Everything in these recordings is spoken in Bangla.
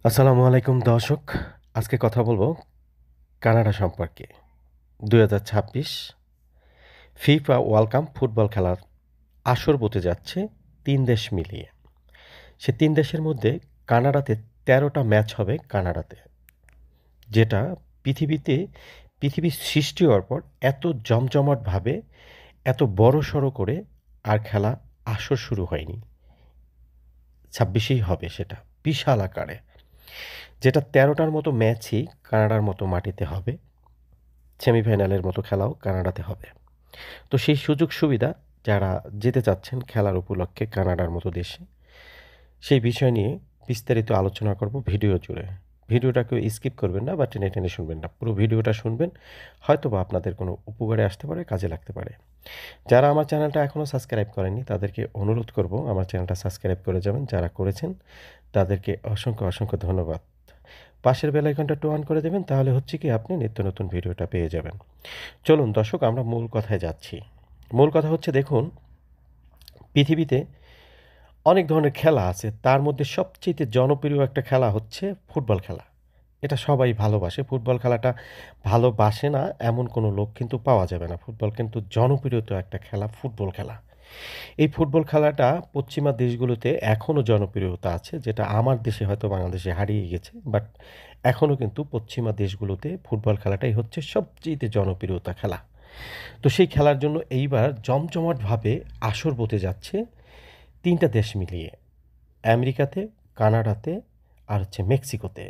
আসসালামু আলাইকুম দর্শক। আজকে কথা বলবো কানাডা সম্পর্কে। ২০২৬ ফিফা ওয়ার্ল্ড কাপ ফুটবল খেলার আসর হতে যাচ্ছে ৩ দেশ মিলিয়ে। সে ৩ দেশের মধ্যে কানাডাতে ১৩টা ম্যাচ হবে কানাডাতে। যেটা পৃথিবীতে পৃথিবীর সৃষ্টি হওয়ার পর এত জমজমাটভাবে, এত বড়সড় করে আর খেলা আসর শুরু হয়নি। ২৬এই হবে সেটা, বিশাল আকারে। যেটা ১৩টার মতো ম্যাচই কানাডার মতো মাটিতে হবে। সেমিফাইনালের মতো খেলাও কানাডাতে হবে। তো সেই সুযোগ সুবিধা যারা যেতে চাচ্ছেন খেলার উপলক্ষে কানাডার মতো দেশে, সেই বিষয় নিয়ে বিস্তারিত আলোচনা করব ভিডিও জুড়ে। ভিডিওটা কেউ স্কিপ করবেন না বা টেনে টেনে শুনবেন না। পুরো ভিডিওটা শুনবেন। হয়তোবা আপনাদের কোনো উপকারে আসতে পারে, কাজে লাগতে পারে। যারা আমার চ্যানেলটা এখনও সাবস্ক্রাইব করেননি তাদেরকে অনুরোধ করব আমার চ্যানেলটা সাবস্ক্রাইব করে যাবেন। যারা করেছেন তাদেরকে অসংখ্য ধন্যবাদ। পাশের বেল আইকনটা অন করে দেবেন, তাহলে হচ্ছে কি আপনি নিত্য নতুন ভিডিওটা পেয়ে যাবেন। চলুন দর্শক, আমরা মূল কথায় যাচ্ছি। মূল কথা হচ্ছে, দেখুন, পৃথিবীতে অনেক ধরনের খেলা আছে। তার মধ্যে সবচেয়ে জনপ্রিয় একটা খেলা হচ্ছে ফুটবল খেলা। এটা সবাই ভালোবাসে। ফুটবল খেলাটা ভালোবাসে না এমন কোনো লোক কিন্তু পাওয়া যাবে না। ফুটবল কিন্তু জনপ্রিয় তো একটা খেলা, ফুটবল খেলা। এই ফুটবল খেলাটা পশ্চিমা দেশগুলোতে এখনও জনপ্রিয়তা আছে, যেটা আমার দেশে হয়তো বাংলাদেশে হারিয়ে গেছে। বাট এখনও কিন্তু পশ্চিমা দেশগুলোতে ফুটবল খেলাটাই হচ্ছে সবচেয়ে জনপ্রিয়তা খেলা। তো সেই খেলার জন্য এইবার জমজমাটভাবে আসর বসে যাচ্ছে ৩টা দেশ মিলিয়ে। আমেরিকাতে, কানাডাতে আর হচ্ছে মেক্সিকোতে।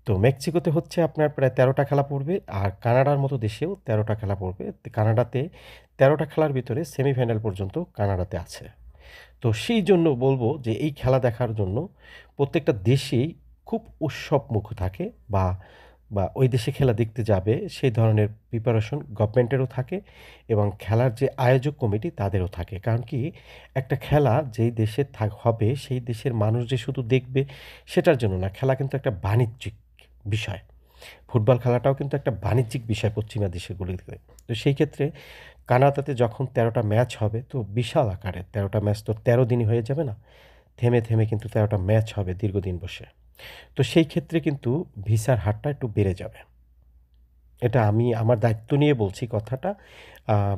তো মেক্সিকোতে হচ্ছে আপনার প্রায় ১৩টা খেলা পড়বে, আর কানাডার মতো দেশেও ১৩টা খেলা পড়বে। কানাডাতে ১৩টা খেলার ভিতরে সেমিফাইনাল পর্যন্ত কানাডাতে আছে। তো সেই জন্য বলব যে এই খেলা দেখার জন্য প্রত্যেকটা দেশেই খুব উৎসবমুখ থাকে, বা বা ওই দেশে খেলা দেখতে যাবে সেই ধরনের প্রিপারেশন গভর্নমেন্টেরও থাকে এবং খেলার যে আয়োজক কমিটি তাদেরও থাকে। কারণ কি, একটা খেলা যেই দেশে হবে সেই দেশের মানুষ যে শুধু দেখবে সেটার জন্য না, খেলা কিন্তু একটা বাণিজ্যিক বিষয়। ফুটবল খেলাটাও কিন্তু একটা বাণিজ্যিক বিষয় পশ্চিমা দেশগুলিতে। তো সেই ক্ষেত্রে কানাডাতে যখন ১৩টা ম্যাচ হবে, তো বিশাল আকারে ১৩টা ম্যাচ তো ১৩ দিনই হয়ে যাবে না। থেমে কিন্তু ১৩টা ম্যাচ হবে দীর্ঘদিন বসে। তো সেই ক্ষেত্রে কিন্তু ভিসার হারটা একটু বেড়ে যাবে। এটা আমি আমার দায়িত্ব নিয়ে বলছি কথাটা।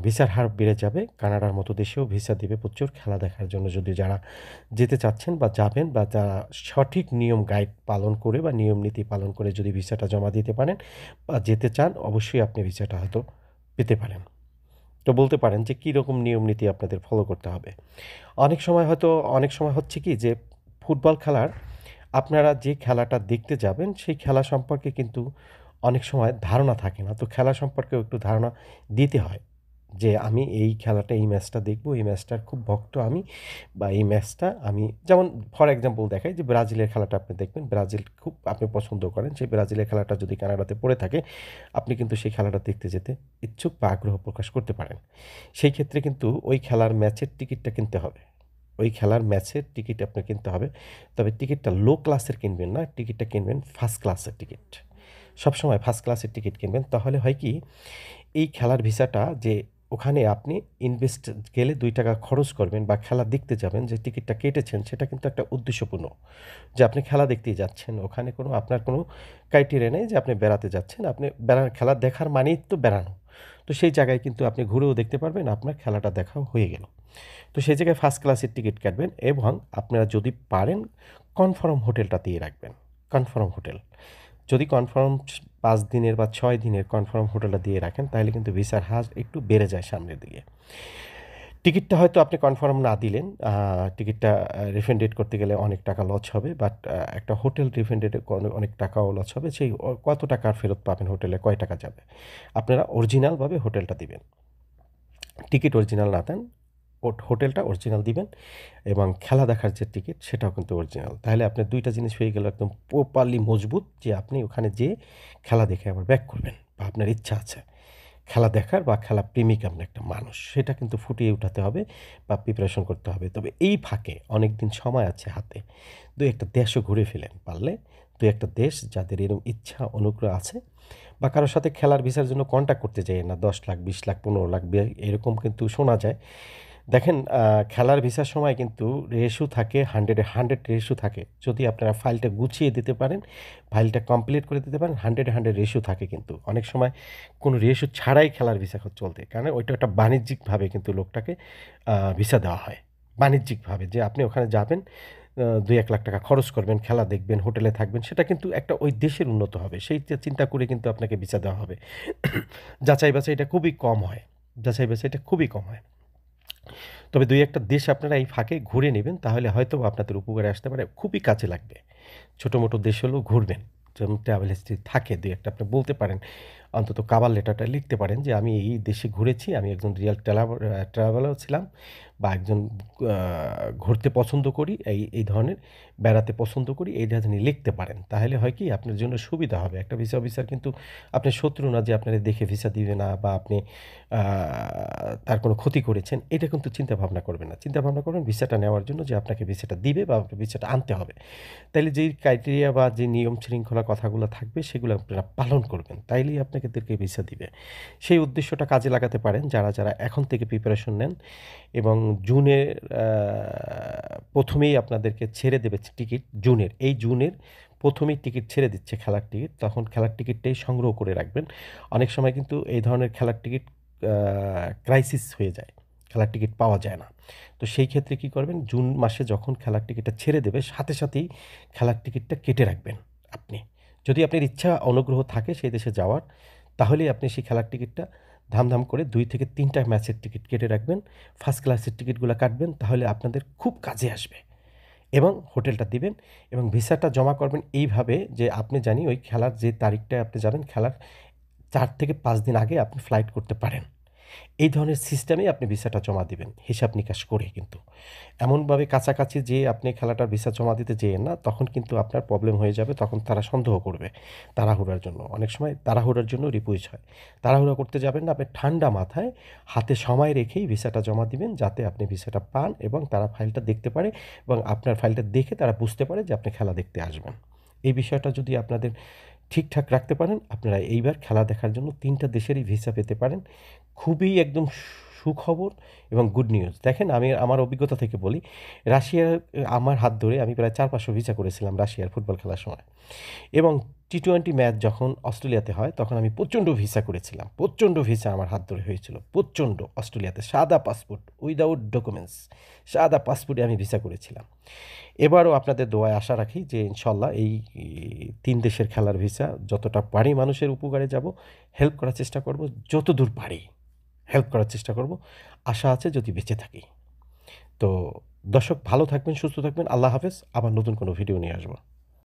ভিসার হার বেড়ে যাবে। কানাডার মতো দেশেও ভিসা দিবে প্রচুর খেলা দেখার জন্য, যদি যারা যেতে চাচ্ছেন বা যাবেন, বা যারা সঠিক নিয়ম গাইড পালন করে বা নিয়ম নীতি পালন করে যদি ভিসাটা জমা দিতে পারেন বা যেতে চান, অবশ্যই আপনি ভিসাটা হয়তো পেতে পারেন। তো বলতে পারেন যে কীরকম নিয়ম নীতি আপনাদের ফলো করতে হবে। অনেক সময় হচ্ছে কি যে ফুটবল খেলার, আপনারা যে খেলাটা দেখতে যাবেন সেই খেলা সম্পর্কে কিন্তু অনেক সময় ধারণা থাকে না। তো খেলা সম্পর্কেও একটু ধারণা দিতে হয় যে আমি এই খেলাটা, এই ম্যাচটা দেখব, এই ম্যাচটার খুব ভক্ত আমি, বা এই ম্যাচটা আমি, যেমন ফর এক্সাম্পল দেখাই যে ব্রাজিলের খেলাটা আপনি দেখবেন, ব্রাজিল খুব আপনি পছন্দ করেন, সেই ব্রাজিলের খেলাটা যদি কানাডাতে পড়ে থাকে, আপনি কিন্তু সেই খেলাটা দেখতে যেতে ইচ্ছুক বা আগ্রহ প্রকাশ করতে পারেন। সেই ক্ষেত্রে কিন্তু ওই খেলার ম্যাচের টিকিটটা কিনতে হবে। ওই খেলার ম্যাচের টিকিট আপনার কিনতে হবে। তবে টিকিটটা লো ক্লাসের কিনবেন না, টিকিটটা কিনবেন ফার্স্ট ক্লাসের টিকিট। সবসময় ফার্স্ট ক্লাসের টিকিট কিনবেন। তাহলে হয় কি, এই খেলার ভিসাটা যে ওখানে আপনি ইনভেস্ট গেলে ৳২ খরচ করবেন বা খেলা দেখতে যাবেন, যে টিকিটটা কেটেছেন সেটা কিন্তু একটা উদ্দেশ্যপূর্ণ। যে আপনি খেলা দেখতেই যাচ্ছেন। ওখানে কোনো আপনার কোনো ক্রাইটেরিয়া নেই যে আপনি বেড়াতে যাচ্ছেন। আপনি খেলা দেখার মানেই তো বেড়ানো। তো সেই জায়গায় কিন্তু আপনি ঘুরেও দেখতে পারবেন, আপনার খেলাটা দেখাও হয়ে গেল। তো সেই জায়গায় ফার্স্ট ক্লাসের টিকিট কাটবেন এবং আপনারা যদি পারেন কনফার্ম হোটেলটা দিয়ে রাখবেন। Confirm hotel. যদি কনফার্ম ৫ দিনের বা ৬ দিনের কনফার্ম হোটেলটা দিয়ে রাখেন, তাহলে কিন্তু ভিসার হার একটু বেড়ে যায় সামনের দিকে। টিকিটটা হয়তো আপনি কনফার্ম না দিলেন, টিকিটটা রিফান্ডেড করতে গেলে অনেক টাকা লস হবে। বাট একটা হোটেল রিফান্ডেডে অনেক টাকাও লস হবে। সেই কত টাকা ফেরত পাবেন, হোটেলে কয় টাকা যাবে? আপনারা অরিজিনালভাবে হোটেলটা দিবেন। টিকিট অরিজিনাল না দেন, হোটেলটা অরিজিনাল দিবেন এবং খেলা দেখার যে টিকিট সেটাও কিন্তু অরিজিনাল। তাহলে আপনার ২ টা জিনিস হয়ে গেল একদম প্রপারলি মজবুত, যে আপনি ওখানে যেয়ে খেলা দেখে আবার ব্যাক করবেন, বা আপনার ইচ্ছা আছে খেলা দেখার বা খেলা প্রেমিক আপনি একটা মানুষ, সেটা কিন্তু ফুটিয়ে উঠাতে হবে বা প্রিপারেশন করতে হবে। তবে এই ফাঁকে অনেকদিন সময় আছে হাতে। ২-১ টা দেশও ঘুরে ফেলেন পারলে। ২-১ টা দেশ যাদের এরকম ইচ্ছা অনুগ্রহ আছে, বা কারো সাথে খেলার ভিসার জন্য কন্ট্যাক্ট করতে যাইয়েন না। ১০ লাখ, ২০ লাখ, ১৫ লাখ এরকম কিন্তু শোনা যায় দেখেন খেলার ভিসার সময় কিন্তু রেশিও থাকে 100 এ 100 রেশিও থাকে। যদি আপনারা ফাইলটা গুছিয়ে দিতে পারেন, ফাইলটা কমপ্লিট করে দিতে পারেন 100 এ 100 রেশিও থাকে কিন্তু। অনেক সময় কোনো রেশিও ছাড়াই খেলার ভিসা চলতে। কারণ ওইটা একটা বাণিজ্যিকভাবে কিন্তু লোকটাকে ভিসা দেওয়া হয়। বাণিজ্যিকভাবে যে আপনি ওখানে যাবেন, ২-১ লাখ টাকা খরচ করবেন, খেলা দেখবেন, হোটেলে থাকবেন। সেটা কিন্তু একটা ওই দেশের উন্নত হবে। সেইটা চিন্তা করে কিন্তু আপনাকে ভিসা দেওয়া হবে। যাচাই-বাছাইটা খুবই কম হয়। যাচাই-বাছাইটা খুবই কম হয়। তবে ২-১ টা দেশ আপনারা এই ফাঁকে ঘুরে নিবেন, তাহলে হয়তোবা আপনাদের উপকারে আসতে পারে। খুবই কাজে লাগবে। ছোট-মোটো দেশ হলেও ঘুরবেন। যেমন ট্রাভেল হিস্ট্রি থাকে ২-১ টা আপনি বলতে পারেন। অন্তত কাভার লেটারটা লিখতে পারেন যে, "আমি এই দেশে ঘুরেছি। আমি একজন রিয়াল ট্রাভেলার ছিলাম বা একজন আ ঘুরতে পছন্দ করি। এই ধরনের বেড়াতে পছন্দ করি।" এইটা যদি লিখতে পারেন, তাহলে হয় কি আপনার জন্য সুবিধা হবে। একটা ভিসা অফিসার কিন্তু আপনার শত্রু না যে আপনারে দেখে ভিসা দিবে না বা আপনি আ তার কোনো ক্ষতি করেছেন, এটা কিন্তু চিন্তা ভাবনা করবেন না। চিন্তা ভাবনা করবেন ভিসাটা নেওয়ার জন্য যে আপনাকে ভিসাটা দিবে বা ভিসাটা আনতে হবে। তাইলে যেই ক্রাইটেরিয়া বা যে নিয়ম শৃঙ্খলা কথাগুলো থাকবে সেগুলো আপনারা পালন করবেন। তাইলেই আপনাদেরকে ভিসা দিবে। সেই উদ্দেশ্যটা কাজে লাগাতে পারেন যারা এখন থেকে প্রিপারেশন নেন এবং জুনের ১ম এই আপনাদেরকে ছেড়ে দেবে টিকিট জুনের। এই জুনের ১ম এই টিকিট ছেড়ে দিচ্ছে খেলার টিকিট। তখন খেলার টিকিটটাই সংগ্রহ করে রাখবেন। অনেক সময় কিন্তু এই ধরনের খেলার টিকিট আ ক্রাইসিস হয়ে যায়। খেলার টিকিট পাওয়া যায় না। তো সেই ক্ষেত্রে কি করবেন? জুন মাসে যখন খেলার টিকিটটা ছেড়ে দেবে সাথেই খেলার টিকিটটা কেটে রাখবেন আপনি। যদি আপনার ইচ্ছা অনুগ্রহ থাকে সেই দেশে যাওয়ার, তাহলেই আপনি সেই খেলার টিকিটটা ধাম করে ২ থেকে ৩ টা ম্যাচের টিকিট কেটে রাখবেন। ফার্স্ট ক্লাসের টিকিটগুলা কাটবেন। তাহলে আপনাদের খুব কাজে আসবে এবং হোটেলটা দিবেন এবং ভিসাটা জমা করবেন এইভাবে যে আপনি জানি ওই খেলার যে তারিখটায় আপনি যাবেন খেলার ৪ থেকে ৫ দিন আগে আপনি ফ্লাইট করতে পারেন। এই ধরনের সিস্টেমেই আপনি ভিসাটা জমা দিবেন, হিসাব-নিকাশ করে কিন্তু। এমনভাবে কাছাকাছি যেয়ে আপনি খেলাটার ভিসা জমা দিতে যেয়েন না, তখন কিন্তু আপনার প্রবলেম হয়ে যাবে। তখন তারা সন্দেহ করবে তাড়াহুড়ার জন্য। অনেক সময় তাড়াহুড়ার জন্য রিপুইজ হয়। তাড়াহুড়া করতে যাবেন না, আপনি ঠান্ডা মাথায় হাতে সময় রেখেই ভিসাটা জমা দিবেন, যাতে আপনি ভিসাটা পান এবং তারা ফাইলটা দেখতে পারে এবং আপনার ফাইলটা দেখে তারা বুঝতে পারে যে আপনি খেলা দেখতে আসবেন। এই বিষয়টা যদি আপনাদের ঠিকঠাক রাখতে পারেন, আপনারা এইবার খেলা দেখার জন্য ৩ টা দেশেরই ভিসা পেতে পারেন। খুবই একদম সুখবর এবং গুড নিউজ। দেখেন আমি আমার অভিজ্ঞতা থেকে বলি, রাশিয়ার আমার হাত ধরে আমি প্রায় ৪-৫০০ ভিসা করেছিলাম রাশিয়ার ফুটবল খেলার সময়। এবং টি-20 ম্যাচ যখন অস্ট্রেলিয়াতে হয়, তখন আমি প্রচণ্ড ভিসা করেছিলাম। প্রচণ্ড ভিসা আমার হাত ধরে হয়েছিল। প্রচণ্ড অস্ট্রেলিয়াতে সাদা পাসপোর্ট, উইথআউট ডকুমেন্টস। সাদা পাসপোর্টে আমি ভিসা করেছিলাম। এবারও আপনাদের দোয়ায় আশা রাখি যে ইনশাল্লাহ এই ৩ দেশের খেলার ভিসা যতটা পারি মানুষের উপকারে যাব, হেল্প করার চেষ্টা করব। যতদূর পারি হেল্প করার চেষ্টা করব। আশা আছে যদি বেঁচে থাকি। তো দর্শক ভালো থাকবেন, সুস্থ থাকবেন। আল্লাহ হাফেজ। আবার নতুন কোনো ভিডিও নিয়ে আসব।